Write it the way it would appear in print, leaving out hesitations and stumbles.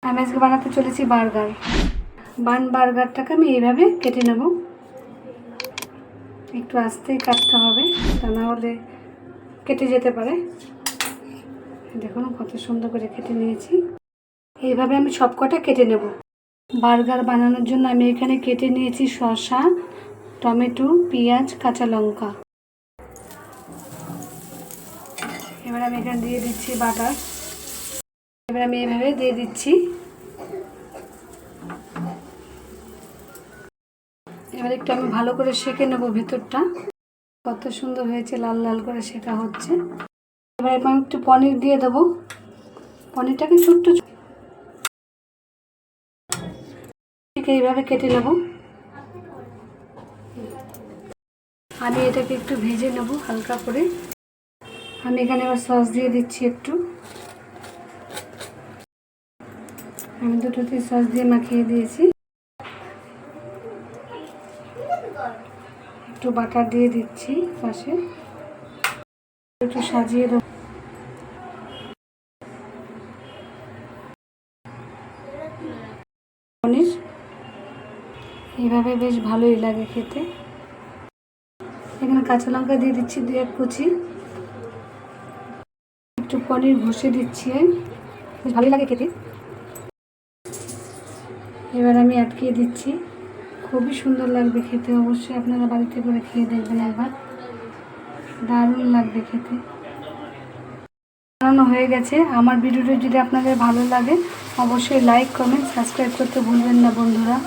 আমি আজকে বানাতে চলেছি বার্গার। বার্গারটাকে আমি এইভাবে কেটে নেব। একটু আস্তেই কাটতে হবে, তা না হলে কেটে যেতে পারে। দেখুন কত সুন্দর করে কেটে নিয়েছি। এইভাবে আমি সব কটা কেটে নেব। বার্গার বানানোর জন্য আমি এখানে কেটে নিয়েছি শসা, টমেটো, পেঁয়াজ, কাঁচা লঙ্কা। এবার আমি এখানে দিয়ে দিচ্ছি বাটার। এবার আমি এইভাবে দিয়ে দিচ্ছি। এবার একটু আমি ভালো করে সেঁকে নেব ভেতরটা। কত সুন্দর হয়েছে, লাল লাল করে সেঁকা হচ্ছে। এবার আমি একটু পনির দিয়ে দেবো। পনিরটাকে ছোট্ট ঠিক এইভাবে কেটে নেব। আমি এটাকে একটু ভেজে নেব হালকা করে। আমি এখানে এবার সস দিয়ে দিচ্ছি একটু। আমি দুটোতে সস দিয়ে মাখিয়ে দিয়েছি। একটু বাটার দিয়ে দিচ্ছি পাশে, একটু সাজিয়ে দেবো। পনির এইভাবে বেশ ভালোই লাগে খেতে। এখানে কাঁচা লঙ্কা দিয়ে দিচ্ছি 2-1 কুচি। একটু পনির ঘষে দিচ্ছি, বেশ ভালোই লাগে খেতে। এবার আমি আটকিয়ে দিচ্ছি। খুবই সুন্দর লাগবে খেতে। অবশ্যই আপনারা বাড়িতে করে খেয়ে দেখবেন একবার, দারুণ লাগবে খেতে। বানানো হয়ে গেছে। আমার ভিডিওটা যদি আপনাদের ভালো লাগে অবশ্যই লাইক, কমেন্ট, সাবস্ক্রাইব করতে ভুলবেন না বন্ধুরা।